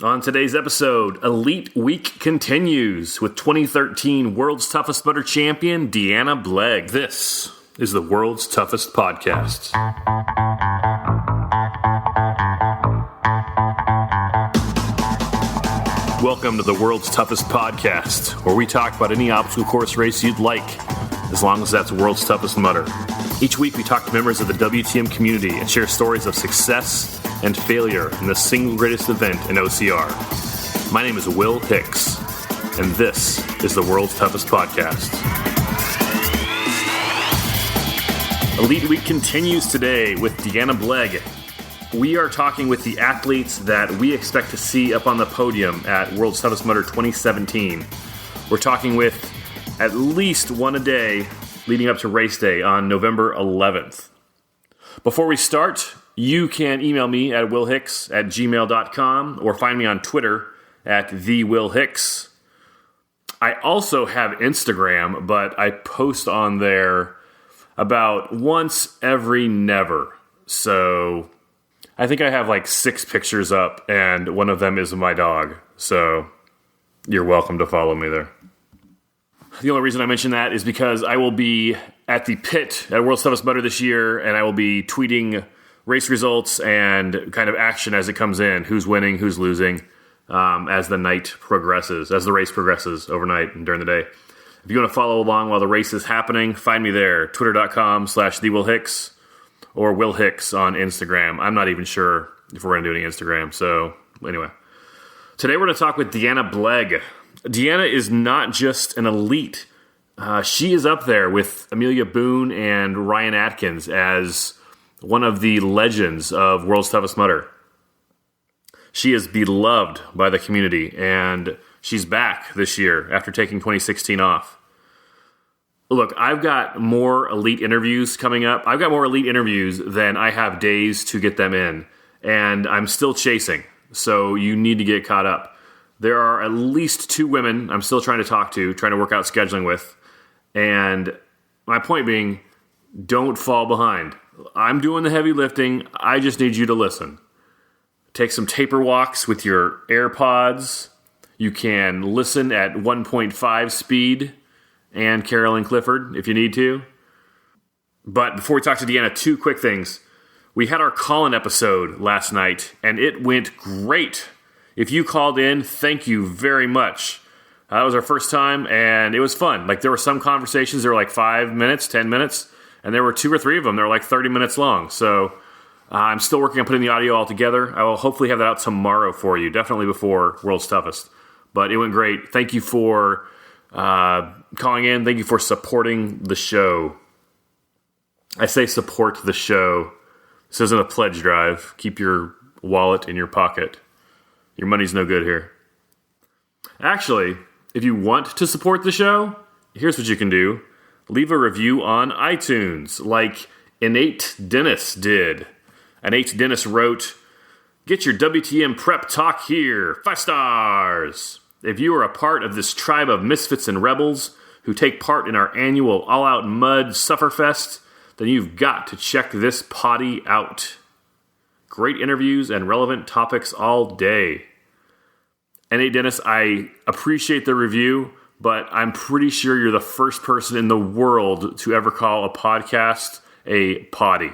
On today's episode, Elite Week continues with 2013 World's Toughest Mudder champion, Deanna Blegg. This is the World's Toughest Podcast. Welcome to the World's Toughest Podcast, where we talk about any obstacle course race you'd like, as long as that's World's Toughest Mudder. Each week we talk to members of the WTM community and share stories of success and failure in the single greatest event in OCR. My name is Will Hicks, and this is the World's Toughest Podcast. Elite Week continues today with Deanna Blegg. We are talking with the athletes that we expect to see up on the podium at World's Toughest Mudder 2017. We're talking with at least one a day leading up to race day on November 11th. Before we start, you can email me at willhicks@gmail.com or find me on Twitter at @thewillhicks. I also have Instagram, but I post on there about once every never. So I think I have like 6 pictures up, and one of them is my dog. So you're welcome to follow me there. The only reason I mention that is because I will be at the pit at World's Toughest Mudder this year, and I will be tweeting race results and kind of action as it comes in, who's winning, who's losing, as the night progresses, as the race progresses overnight and during the day. If you want to follow along while the race is happening, find me there, twitter.com/thewillhicks or Will Hicks on Instagram. I'm not even sure if we're going to do any Instagram. So anyway, today we're going to talk with Deanna Blegg. Deanna is not just an elite. She is up there with Amelia Boone and Ryan Atkins as one of the legends of World's Toughest Mudder. She is beloved by the community, and she's back this year after taking 2016 off. Look, I've got more elite interviews coming up. I've got more elite interviews than I have days to get them in, and I'm still chasing, so you need to get caught up. There are at least 2 women I'm still trying to talk to, trying to work out scheduling with, and my point being, don't fall behind. I'm doing the heavy lifting. I just need you to listen. Take some taper walks with your AirPods. You can listen at 1.5 speed and Carolyn Clifford if you need to. But before we talk to Deanna, 2 quick things. We had our call-in episode last night, and it went great. If you called in, thank you very much. That was our first time, and it was fun. Like, there were some conversations that were like 5 minutes, 10 minutes, and there were 2 or 3 of them that were like 30 minutes long. So I'm still working on putting the audio all together. I will hopefully have that out tomorrow for you, definitely before World's Toughest. But it went great. Thank you for calling in. Thank you for supporting the show. I say support the show. This isn't a pledge drive. Keep your wallet in your pocket. Your money's no good here. Actually, if you want to support the show, here's what you can do. Leave a review on iTunes, like Innate Dennis did. Innate Dennis wrote, "Get your WTM prep talk here. 5 stars. If you are a part of this tribe of misfits and rebels who take part in our annual all-out mud sufferfest, then you've got to check this potty out. Great interviews and relevant topics all day." Innate Dennis, I appreciate the review, but I'm pretty sure you're the first person in the world to ever call a podcast a potty.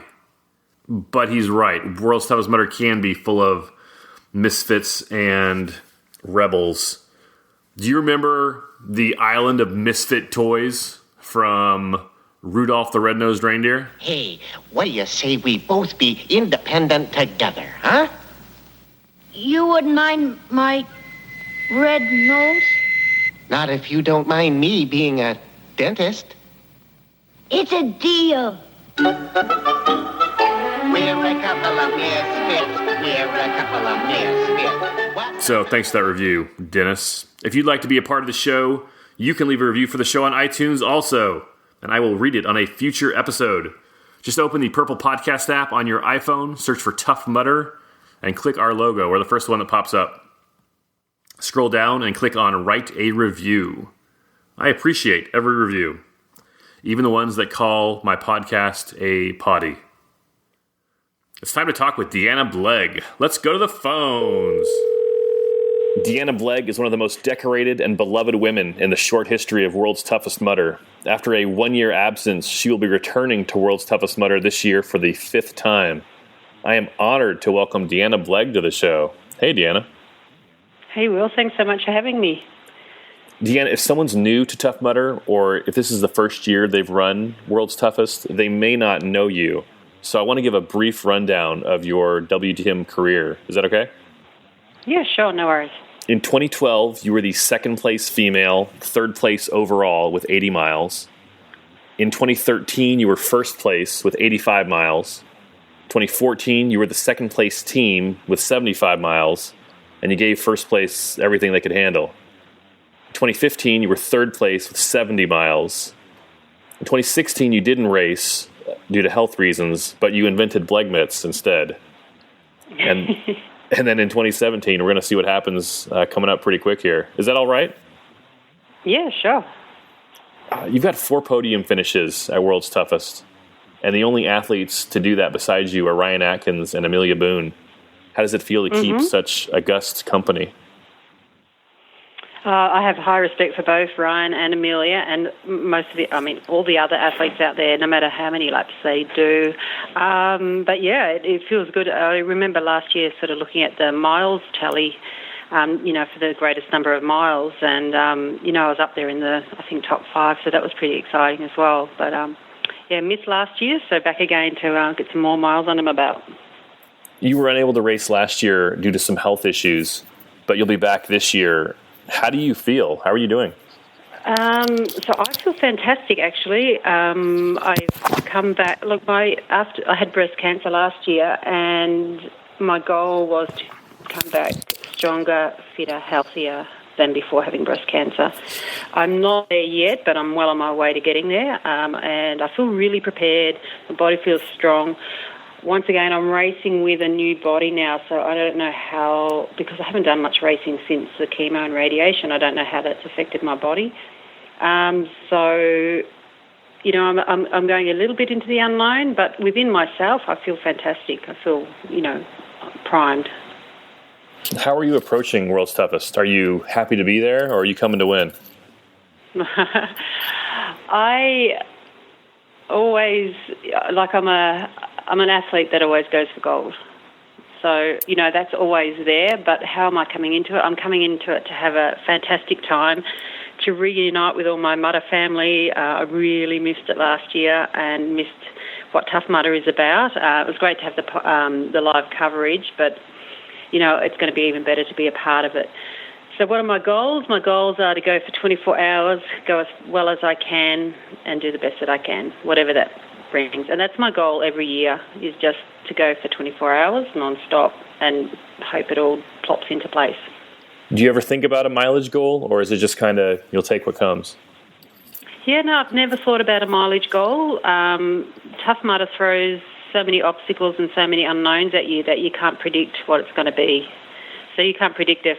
But he's right. World's Toughest Mudder can be full of misfits and rebels. Do you remember the island of misfit toys from Rudolph the Red-Nosed Reindeer? Hey, what do you say we both be independent together, huh? You wouldn't mind my red nose? Not if you don't mind me being a dentist. It's a deal. We're a couple of misfits. We're a couple of misfits. What? So thanks for that review, Dennis. If you'd like to be a part of the show, you can leave a review for the show on iTunes also, and I will read it on a future episode. Just open the Purple Podcast app on your iPhone, search for Tough Mudder, and click our logo. We're the first one that pops up. Scroll down and click on Write a Review. I appreciate every review, even the ones that call my podcast a potty. It's time to talk with Deanna Blegg. Let's go to the phones. Deanna Blegg is one of the most decorated and beloved women in the short history of World's Toughest Mudder. After a one-year absence, she will be returning to World's Toughest Mudder this year for the 5th time. I am honored to welcome Deanna Blegg to the show. Hey, Deanna. Hey, Will. Thanks so much for having me. Deanna, if someone's new to Tough Mudder, or if this is the first year they've run World's Toughest, they may not know you. So I want to give a brief rundown of your WTM career. Is that okay? Yeah, sure. No worries. In 2012, you were the second place female, third place overall with 80 miles. In 2013, you were first place with 85 miles. 2014, you were the second place team with 75 miles, and you gave first place everything they could handle. In 2015, you were third place with 70 miles. In 2016, you didn't race due to health reasons, but you invented BleggMits instead. And then in 2017, we're going to see what happens coming up pretty quick here. Is that all right? Yeah, sure. You've got 4 podium finishes at World's Toughest, and the only athletes to do that besides you are Ryan Atkins and Amelia Boone. How does it feel to keep such august company? I have high respect for both Ryan and Amelia and all the other athletes out there, no matter how many laps they do. But yeah, it feels good. I remember last year sort of looking at the miles tally, for the greatest number of miles. And, I was up there in the, top 5, so that was pretty exciting as well. But, missed last year, so back again to get some more miles under my belt. You were unable to race last year due to some health issues, but you'll be back this year. How do you feel? How are you doing? So I feel fantastic, actually. I've come back. Look, I had breast cancer last year, and my goal was to come back stronger, fitter, healthier than before having breast cancer. I'm not there yet, but I'm well on my way to getting there, and I feel really prepared. My body feels strong. Once again, I'm racing with a new body now, so I don't know how, because I haven't done much racing since the chemo and radiation, I don't know how that's affected my body. I'm going a little bit into the unknown, but within myself, I feel fantastic. I feel, primed. How are you approaching World's Toughest? Are you happy to be there, or are you coming to win? I always, I'm an athlete that always goes for gold. So, that's always there. But how am I coming into it? I'm coming into it to have a fantastic time, to reunite with all my Mudder family. I really missed it last year and missed what Tough Mudder is about. It was great to have the live coverage, but, it's going to be even better to be a part of it. So what are my goals? My goals are to go for 24 hours, go as well as I can, and do the best that I can, whatever that brings. And that's my goal every year, is just to go for 24 hours non-stop and hope it all plops into place. Do you ever think about a mileage goal, or is it just kind of you'll take what comes? Yeah, no, I've never thought about a mileage goal. Tough Mudder throws so many obstacles and so many unknowns at you that you can't predict what it's going to be. So you can't predict if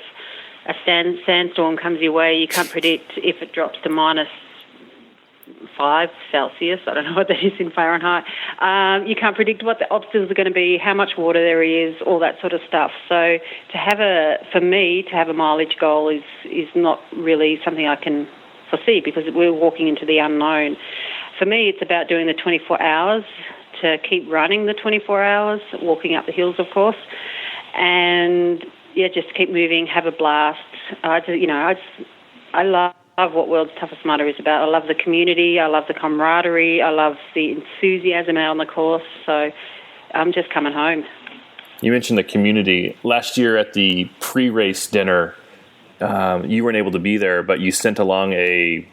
a sandstorm comes your way. You can't predict if it drops to -5 Celsius. I don't know what that is in Fahrenheit. You can't predict what the obstacles are going to be, how much water there is, all that sort of stuff. So for me to have a mileage goal is not really something I can foresee, because we're walking into the unknown. For me, it's about doing the 24 hours, to keep running the 24 hours, walking up the hills, of course, and just keep moving, have a blast. I love what World's Toughest Mudder is about. I love the community. I love the camaraderie. I love the enthusiasm out on the course. So I'm just coming home. You mentioned the community. Last year at the pre-race dinner, you weren't able to be there, but you sent along a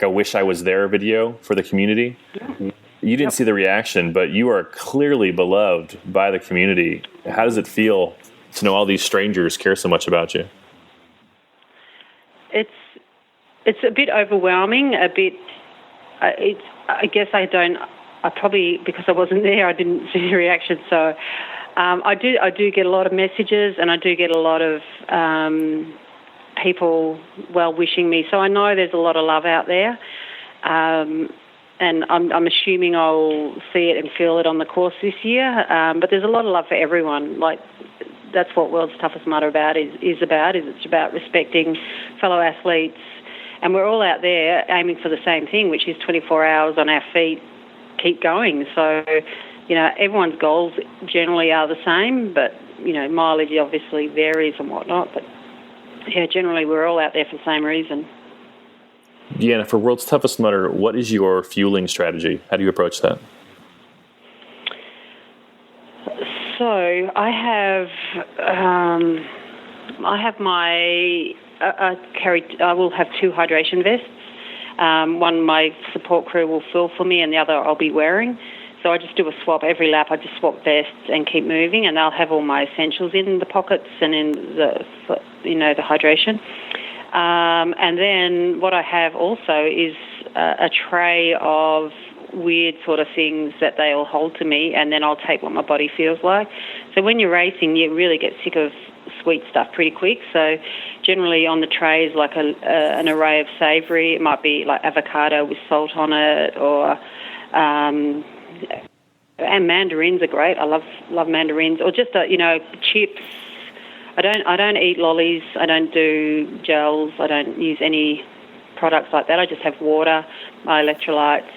Wish I Was There video for the community. Yeah. You didn't see the reaction, but you are clearly beloved by the community. How does it feel to know all these strangers care so much about you? It's a bit overwhelming, I guess I probably, because I wasn't there, I didn't see the reaction. So I do get a lot of messages, and I do get a lot of people wishing me. So I know there's a lot of love out there. And I'm assuming I'll see it and feel it on the course this year. But there's a lot of love for everyone. Like, that's what World's Toughest Mudder is about. It's about respecting fellow athletes, and we're all out there aiming for the same thing, which is 24 hours on our feet, keep going. So, everyone's goals generally are the same, but mileage obviously varies and whatnot. But yeah, generally we're all out there for the same reason. Deanna, for World's Toughest Mudder, what is your fueling strategy? How do you approach that? So I have I will have 2 hydration vests. One my support crew will fill for me, and the other I'll be wearing. So I just do a swap every lap. I just swap vests and keep moving, and I'll have all my essentials in the pockets and in the hydration. And then what I have also is a tray of weird sort of things that they all hold to me, and then I'll take what my body feels like. So when you're racing, you really get sick of sweet stuff pretty quick. So generally on the tray is like an array of savoury. It might be like avocado with salt on it, or and mandarins are great. I love mandarins, or just chips. I don't eat lollies. I don't do gels. I don't use any products like that. I just have water, my electrolytes.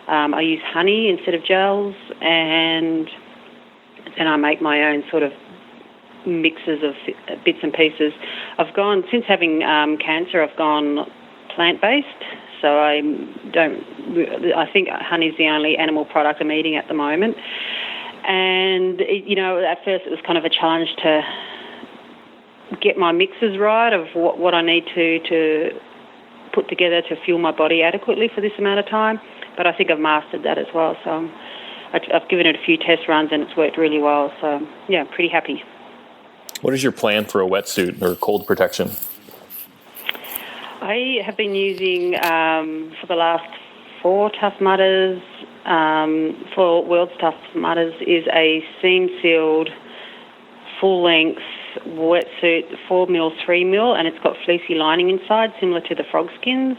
I use honey instead of gels, and then I make my own sort of mixes of bits and pieces. I've gone, since having cancer, I've gone plant-based, so I think honey's the only animal product I'm eating at the moment. And, at first it was kind of a challenge to get my mixes right of what I need to put together to fuel my body adequately for this amount of time. But I think I've mastered that as well. So I've given it a few test runs and it's worked really well. So, yeah, pretty happy. What is your plan for a wetsuit or cold protection? I have been using, for the last 4 Tough Mudders, for World's Tough Mudders, is a seam-sealed, full-length wetsuit, 4mm, 3mm, and it's got fleecy lining inside, similar to the frog skins.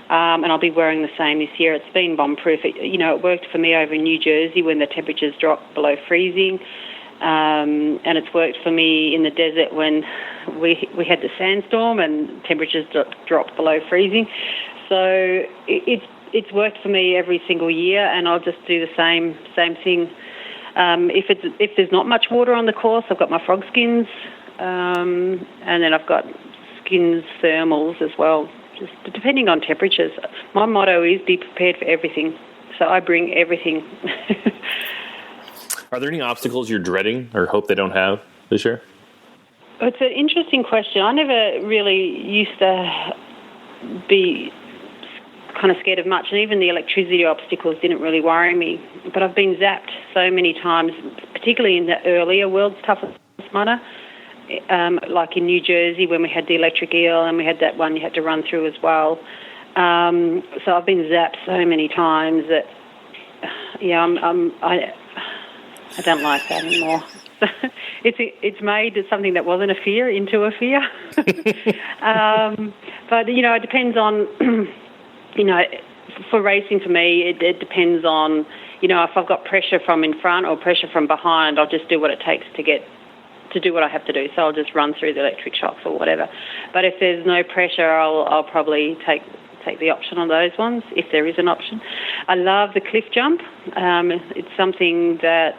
And I'll be wearing the same this year. It's been bomb-proof. It worked for me over in New Jersey when the temperatures dropped below freezing. And it's worked for me in the desert when we had the sandstorm and temperatures dropped below freezing. So it's worked for me every single year, and I'll just do the same thing. If there's not much water on the course, I've got my frog skins, and then I've got skins thermals as well. Just depending on temperatures. My motto is be prepared for everything. So I bring everything. Are there any obstacles you're dreading or hope they don't have this year? It's an interesting question. I never really used to be kind of scared of much, and even the electricity obstacles didn't really worry me. But I've been zapped so many times, particularly in the earlier World's Toughest Mudder. Like in New Jersey when we had the electric eel and we had that one you had to run through as well. So I've been zapped so many times that, I don't like that anymore. It's made something that wasn't a fear into a fear. But, it depends on, for racing for me, it depends on, if I've got pressure from in front or pressure from behind, I'll just do what it takes to do what I have to do. So I'll just run through the electric shocks or whatever. But if there's no pressure, I'll probably take the option on those ones, if there is an option. I love the cliff jump. It's something that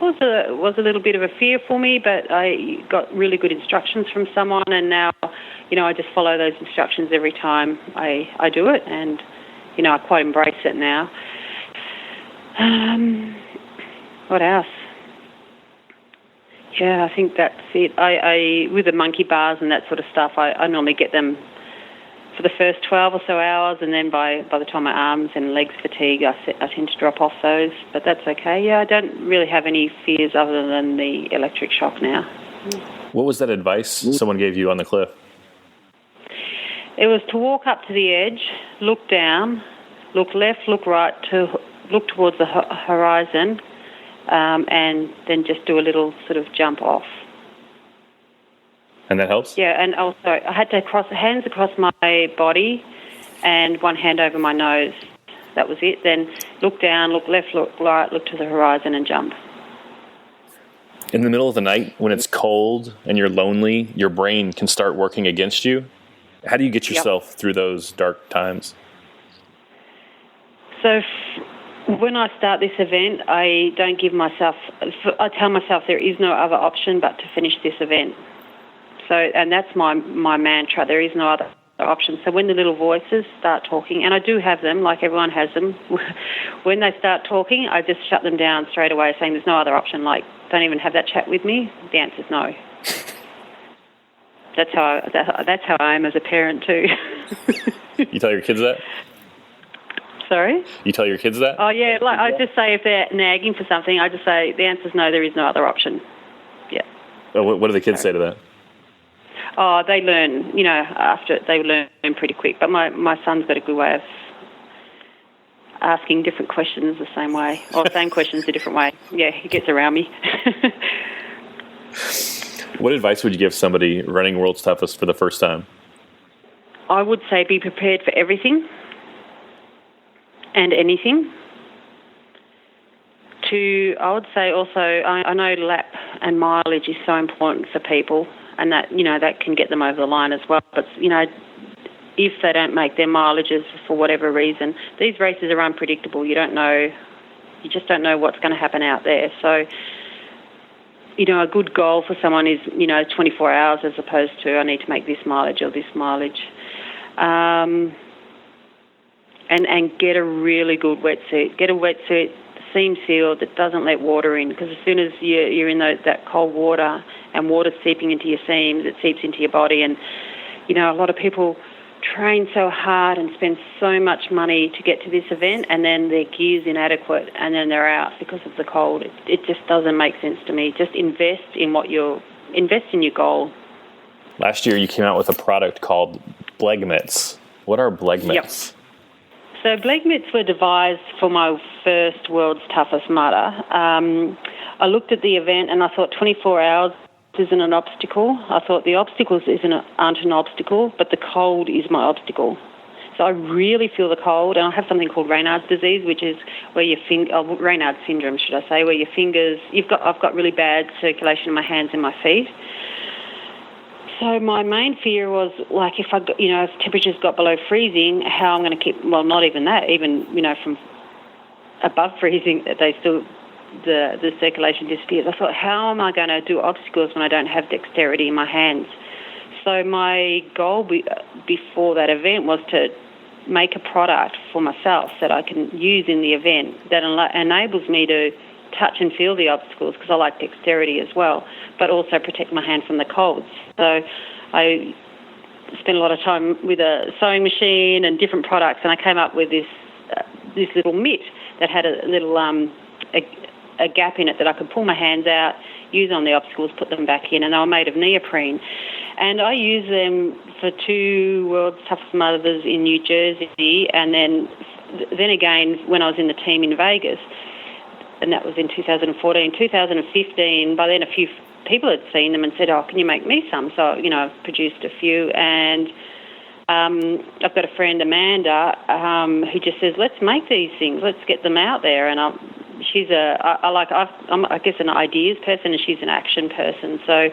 was a little bit of a fear for me, but I got really good instructions from someone, and now, I just follow those instructions every time I do it, and, I quite embrace it now. What else? Yeah, I think that's it. I with the monkey bars and that sort of stuff, I normally get them for the first 12 or so hours, and then by the time my arms and legs fatigue, I tend to drop off those. But that's okay. Yeah, I don't really have any fears other than the electric shock now. What was that advice someone gave you on the cliff? It was to walk up to the edge, look down, look left, look right, look towards the horizon, and then just do a little sort of jump off. And that helps? Yeah, and also I had to cross hands across my body and one hand over my nose. That was it. Then look down, look left, look right, look to the horizon and jump. In the middle of the night, when it's cold and you're lonely, your brain can start working against you. How do you get yourself through those dark times? So when I start this event, I tell myself there is no other option but to finish this event. So, and that's my mantra, there is no other option. So when the little voices start talking, and I do have them, like everyone has them, when they start talking, I just shut them down straight away, saying there's no other option, like don't even have that chat with me. The answer's no. That's how I am as a parent too. You tell your kids that? Sorry? You tell your kids that? Oh, yeah. Like I just say if they're nagging for something, I just say the answer's no, there is no other option. Yeah. Oh, what do the kids say to that? Oh, they learn, they learn pretty quick. But my son's got a good way of asking different questions the same way, or same questions a different way. Yeah, he gets around me. What advice would you give somebody running World's Toughest for the first time? I would say be prepared for everything and anything. I would say also, I know lap and mileage is so important for people, and that, that can get them over the line as well. But, if they don't make their mileages for whatever reason, these races are unpredictable. You just don't know what's going to happen out there. So, a good goal for someone is, 24 hours as opposed to I need to make this mileage or this mileage. And get a really good wetsuit. Get a wetsuit, seam sealed, that doesn't let water in, because as soon as you're in that cold water and water's seeping into your seams, it seeps into your body. And, a lot of people train so hard and spend so much money to get to this event, and then their gear's inadequate, and then they're out because of the cold. It just doesn't make sense to me. Just invest in your goal. Last year you came out with a product called BleggMits. What are BleggMits? Yep. So BleggMits were devised for my first World's Toughest Mudder. I looked at the event and I thought 24 hours isn't an obstacle. I thought the obstacles aren't an obstacle, but the cold is my obstacle. So I really feel the cold, and I have something called Raynaud's disease, which is where Raynaud's syndrome, should I say, where your fingers, I've got really bad circulation in my hands and my feet. So my main fear was, like, if temperatures got below freezing, how I'm going to keep, well, not even that, even, from above freezing, the circulation disappears. I thought, how am I going to do obstacles when I don't have dexterity in my hands? So my goal before that event was to make a product for myself that I can use in the event that enables me to touch and feel the obstacles, because I like dexterity as well, but also protect my hand from the colds. So I spent a lot of time with a sewing machine and different products, and I came up with this little mitt that had a little a gap in it that I could pull my hands out, use on the obstacles, put them back in, and they were made of neoprene. And I used them for 2 World's Toughest Mothers in New Jersey, and then again when I was in the team in Vegas, and that was in 2014. 2015, by then a few people had seen them and said, oh, can you make me some? So, I've produced a few, and I've got a friend, Amanda, who just says, let's make these things, let's get them out there. And I'm I guess an ideas person, and she's an action person. So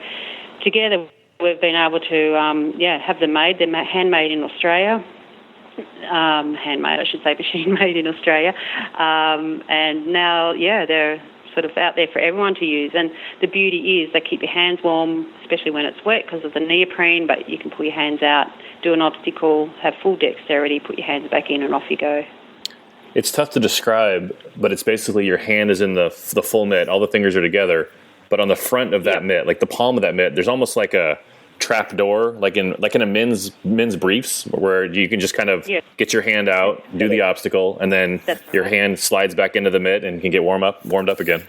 together we've been able to have them made. They're handmade in Australia. Handmade, I should say, machine made in Australia. And now, they're sort of out there for everyone to use. And the beauty is they keep your hands warm, especially when it's wet because of the neoprene, but you can pull your hands out, do an obstacle, have full dexterity, put your hands back in, and off you go. It's tough to describe, but it's basically your hand is in the full mitt, all the fingers are together, but on the front of that mitt, like the palm of that mitt, there's almost like a trap door, like in a men's briefs, where you can just kind of get your hand out, do the obstacle, and then your hand slides back into the mitt and can get warmed up again.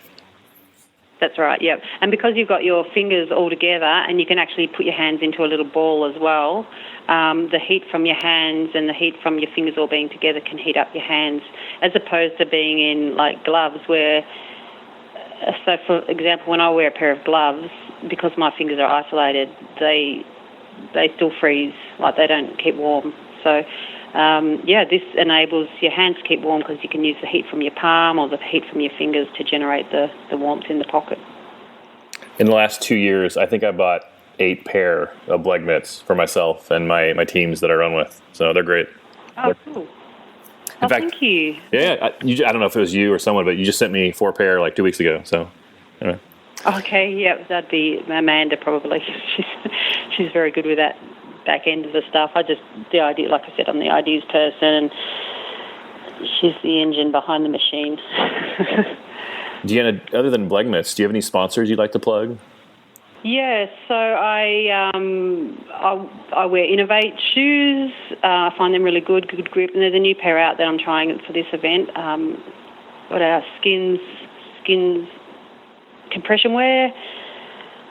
That's right, yeah. And because you've got your fingers all together, and you can actually put your hands into a little ball as well, the heat from your hands and the heat from your fingers all being together can heat up your hands, as opposed to being in like gloves where, so for example, when I wear a pair of gloves, because my fingers are isolated, they still freeze, like they don't keep warm. So this enables your hands to keep warm because you can use the heat from your palm or the heat from your fingers to generate the warmth in the pocket. In the last 2 years, I think I bought 8 pair of BleggMits for myself and my teams that I run with. So they're great. Oh, cool. In fact, thank you. Yeah, I don't know if it was you or someone, but you just sent me 4 pair like 2 weeks ago. So, anyway. Okay, yeah, that'd be Amanda probably. She's very good with that back end of the stuff. The idea, like I said, I'm the ideas person, and she's the engine behind the machine. Deanna, other than BleggMits, do you have any sponsors you'd like to plug? Yeah, so I wear Innovate shoes. I find them really good grip, and there's a new pair out that I'm trying for this event. What are Skins compression wear.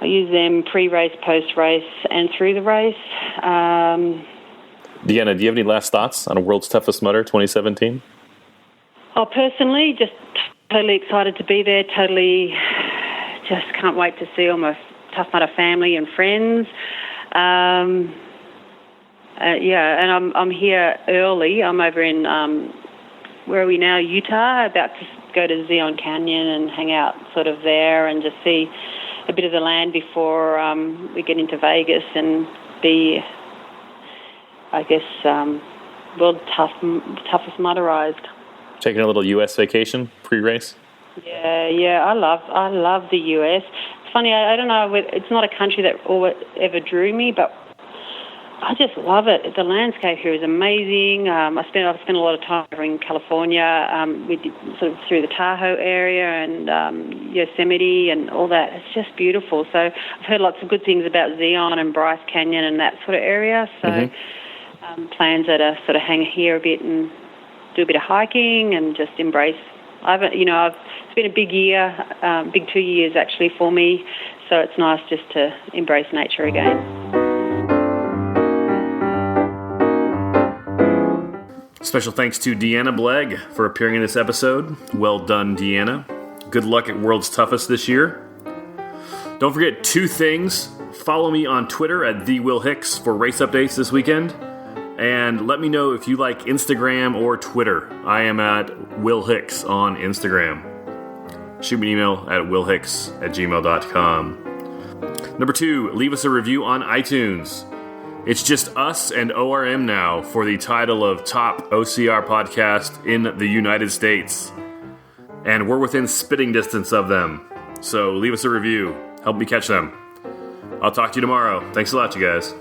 I use them pre-race, post-race, and through the race. Deanna, do you have any last thoughts on World's Toughest Mudder 2017? Oh, personally, just totally excited to be there. Totally, just can't wait to see all my Tough Mudder family and friends. And I'm here early. I'm over in where are we now? Utah. About to go to Zion Canyon and hang out sort of there and just see a bit of the land before we get into Vegas and be, I guess, world toughest mudderized. Taking a little U.S. vacation pre-race? Yeah, I love the U.S. It's funny, I don't know, it's not a country that ever drew me, but I just love it. The landscape here is amazing. I've spent a lot of time over in California. We did sort of through the Tahoe area and Yosemite and all that. It's just beautiful. So I've heard lots of good things about Zion and Bryce Canyon and that sort of area. So plans are to sort of hang here a bit and do a bit of hiking and just embrace. It's been a big year, big 2 years actually for me. So it's nice just to embrace nature again. Special thanks to Deanna Blegg for appearing in this episode. Well done, Deanna. Good luck at World's Toughest this year. Don't forget 2 things. Follow me on Twitter at @TheWillHicks for race updates this weekend. And let me know if you like Instagram or Twitter. I am at Will Hicks on Instagram. Shoot me an email at willhicks@gmail.com. Number 2, leave us a review on iTunes. It's just us and ORM now for the title of Top OCR Podcast in the United States. And we're within spitting distance of them. So leave us a review. Help me catch them. I'll talk to you tomorrow. Thanks a lot, you guys.